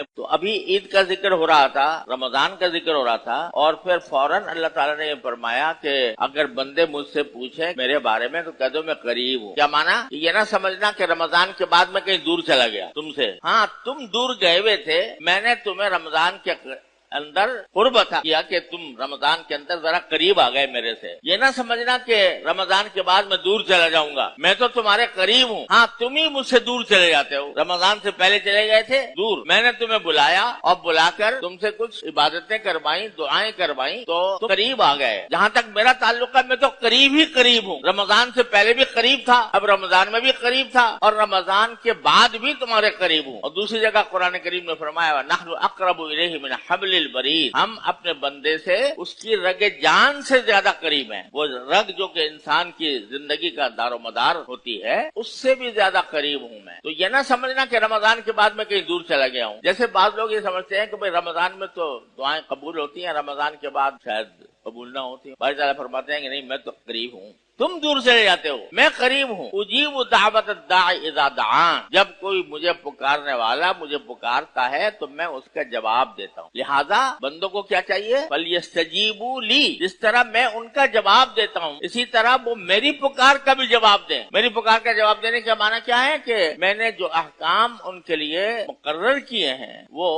تو ابھی عید کا ذکر ہو رہا تھا، رمضان کا ذکر ہو رہا تھا، اور پھر فوراً اللہ تعالیٰ نے یہ فرمایا کہ اگر بندے مجھ سے پوچھیں میرے بارے میں تو کہہ دو میں قریب ہوں۔ کیا مانا؟ یہ نہ سمجھنا کہ رمضان کے بعد میں کہیں دور چلا گیا تم سے۔ ہاں، تم دور گئے ہوئے تھے، میں نے تمہیں رمضان کے اندر قربت کیا کہ تم رمضان کے اندر ذرا قریب آ گئے میرے سے۔ یہ نہ سمجھنا کہ رمضان کے بعد میں دور چلا جاؤں گا، میں تو تمہارے قریب ہوں۔ ہاں، تم ہی مجھ سے دور چلے جاتے ہو، رمضان سے پہلے چلے گئے تھے دور، میں نے تمہیں بلایا اور بلا کر تم سے کچھ عبادتیں کروائیں، دعائیں کروائیں تو تم قریب آ گئے۔ جہاں تک میرا تعلق ہے میں تو قریب ہی قریب ہوں، رمضان سے پہلے بھی قریب تھا، اب رمضان میں بھی قریب تھا، اور رمضان کے بعد بھی تمہارے قریب ہوں۔ اور دوسری جگہ قرآن کریم نے فرمایا نحن اقرب الیہ من حبل الورید، ہم اپنے بندے سے اس کی رگ جان سے زیادہ قریب ہیں۔ وہ رگ جو کہ انسان کی زندگی کا دار و مدار ہوتی ہے اس سے بھی زیادہ قریب ہوں میں۔ تو یہ نہ سمجھنا کہ رمضان کے بعد میں کہیں دور چلا گیا ہوں۔ جیسے بعض لوگ یہ سمجھتے ہیں کہ بھئی رمضان میں تو دعائیں قبول ہوتی ہیں، رمضان کے بعد شاید قبول نہ ہوتی ہیں۔ بھائی تعالیٰ فرماتے ہیں کہ نہیں، میں تو قریب ہوں، تم دور چلے جاتے ہو، میں قریب ہوں۔ اجیب دعوت الداعی اذا دعان، جب کوئی مجھے پکارنے والا مجھے پکارتا ہے تو میں اس کا جواب دیتا ہوں۔ لہذا بندوں کو کیا چاہیے؟ فَلْيَسْتَجِيبُوا لِي، جس طرح میں ان کا جواب دیتا ہوں اسی طرح وہ میری پکار کا بھی جواب دیں۔ میری پکار کا جواب دینے کا معنی کیا ہے کہ میں نے جو احکام ان کے لیے مقرر کیے ہیں وہ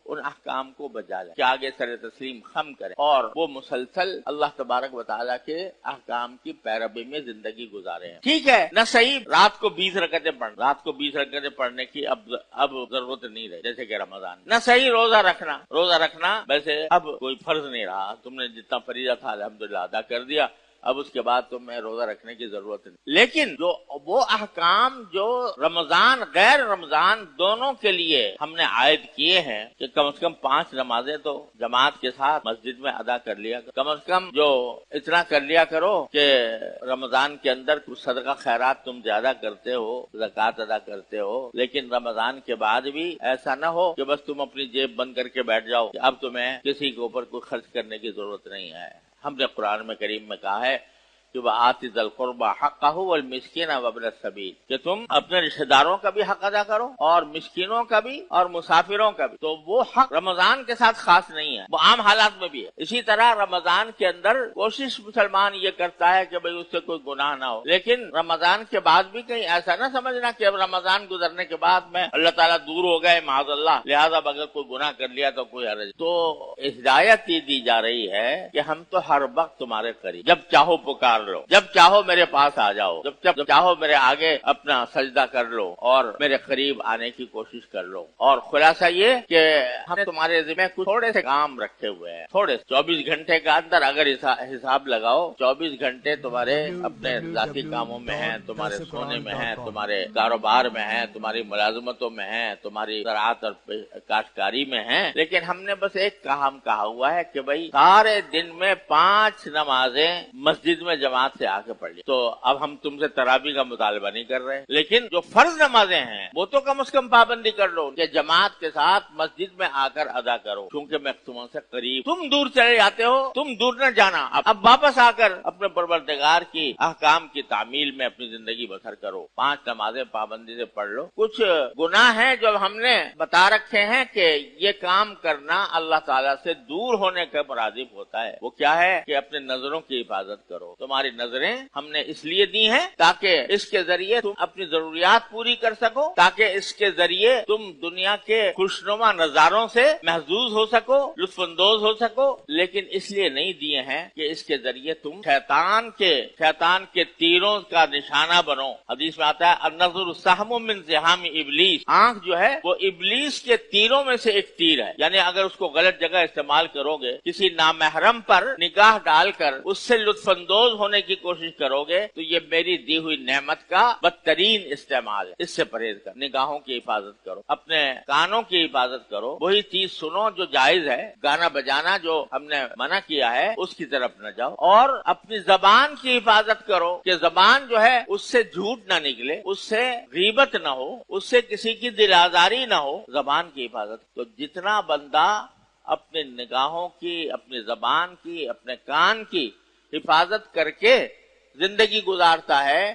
ان احکام کو بجا لیں، کہ آگے سر تسلیم خم کریں اور وہ مسلسل اللہ تبارک و تعالیٰ کے احکام کی پیروی میں زندگی گزارے ہیں۔ ٹھیک ہے نہ صحیح رات کو 20 رکعتیں پڑھ، رات کو 20 رکعتیں پڑھنے کی اب ضرورت نہیں رہی، جیسے کہ رمضان۔ نہ صحیح روزہ رکھنا ویسے اب کوئی فرض نہیں رہا، تم نے جتنا فریضہ تھا الحمدللہ ادا کر دیا، اب اس کے بعد تمہیں روزہ رکھنے کی ضرورت نہیں۔ لیکن جو وہ احکام جو رمضان غیر رمضان دونوں کے لیے ہم نے عائد کیے ہیں کہ کم از کم 5 نمازیں تو جماعت کے ساتھ مسجد میں ادا کر لیا کرو، کم از کم جو اتنا کر لیا کرو کہ رمضان کے اندر کچھ صدقہ خیرات تم زیادہ کرتے ہو، زکوٰۃ ادا کرتے ہو، لیکن رمضان کے بعد بھی ایسا نہ ہو کہ بس تم اپنی جیب بند کر کے بیٹھ جاؤ کہ اب تمہیں کسی کے اوپر کوئی خرچ کرنے کی ضرورت نہیں ہے۔ ہم نے قرآن میں کریم میں کہا ہے کہ وَآتِ ذِی الْقُرْبَىٰ حَقَّهُ وَالْمِسْكِينَ وَابْنَ السَّبِيلِ، کہ تم اپنے رشتہ داروں کا بھی حق ادا کرو اور مسکینوں کا بھی اور مسافروں کا بھی۔ تو وہ حق رمضان کے ساتھ خاص نہیں ہے، وہ عام حالات میں بھی ہے۔ اسی طرح رمضان کے اندر کوشش مسلمان یہ کرتا ہے کہ بھئی اس سے کوئی گناہ نہ ہو، لیکن رمضان کے بعد بھی کہیں ایسا نہ سمجھنا کہ اب رمضان گزرنے کے بعد میں اللہ تعالیٰ دور ہو گئے معاذ اللہ، لہذا اگر کوئی گناہ کر لیا تو کوئی حرج۔ تو ہدایت یہ دی جا رہی ہے کہ ہم تو ہر وقت تمہارے قریب، جب چاہو پکار لو، جب چاہو میرے پاس آ جاؤ، جب چاہو میرے آگے اپنا سجدہ کر لو اور میرے قریب آنے کی کوشش کر لو۔ اور خلاصہ یہ کہ ہم نے تمہارے ذمہ کچھ تھوڑے سے کام رکھے ہوئے ہیں، تھوڑے 24 گھنٹے کا اندر اگر حساب لگاؤ، 24 گھنٹے تمہارے اپنے ذاتی کاموں میں ہیں، تمہارے سونے میں ہیں، تمہارے کاروبار میں ہیں، تمہاری ملازمتوں میں ہیں، تمہاری زراعت اور کاشتکاری میں ہیں، لیکن ہم نے بس ایک کام کہا ہوا ہے کہ بھئی سارے دن میں 5 نمازیں مسجد میں جماعت سے آ کے پڑھ لی۔ تو اب ہم تم سے تراویح کا مطالبہ نہیں کر رہے، لیکن جو فرض نمازیں ہیں وہ تو کم از کم پابندی کر لو کہ جماعت کے ساتھ مسجد میں آ کر ادا کرو، کیونکہ میں تم سے قریب، تم دور چلے جاتے ہو، تم دور نہ جانا، اب واپس آ کر اپنے پروردگار کی احکام کی تعمیل میں اپنی زندگی بسر کرو، 5 نمازیں پابندی سے پڑھ لو۔ کچھ گناہ ہیں جو ہم نے بتا رکھے ہیں کہ یہ کام کرنا اللہ تعالیٰ سے دور ہونے کا مرادف ہوتا ہے۔ وہ کیا ہے کہ اپنے نظروں کی حفاظت کرو۔ تمہاری نظریں ہم نے اس لیے دی ہیں تاکہ اس کے ذریعے تم اپنی ضروریات پوری کر سکو، تاکہ اس کے ذریعے تم دنیا کے خوشنما نظاروں سے محظوظ ہو سکو، لطف اندوز ہو سکو، لیکن اس لیے نہیں دیے ہیں کہ اس کے ذریعے تم شیطان کے تیروں کا نشانہ بنو۔ حدیث میں آتا ہے النظر سہم من سہام ابلیس، آنکھ جو ہے وہ ابلیس کے تیروں میں سے ایک تیر ہے، یعنی اگر اس کو غلط جگہ استعمال کرو گے، کسی نامحرم پر نگاہ ڈال کر اس سے لطف اندوز ہونے کی کوشش کرو گے تو یہ میری دی ہوئی نعمت کا بدترین استعمال ہے۔ اس سے پرہیز کر، نگاہوں کی حفاظت کرو، اپنے کانوں کی حفاظت کرو، وہی چیز سنو جو جائز ہے، گانا بجانا جو ہم نے منع کیا ہے اس کی طرف نہ جاؤ، اور اپنی زبان کی حفاظت کرو کہ زبان جو ہے اس سے جھوٹ نہ نکلے، اس سے غیبت نہ ہو، اس سے کسی کی دل آزاری نہ ہو، زبان کی حفاظت۔ تو جتنا بندہ اپنے نگاہوں کی، اپنی زبان کی، اپنے کان کی حفاظت کر کے زندگی گزارتا ہے،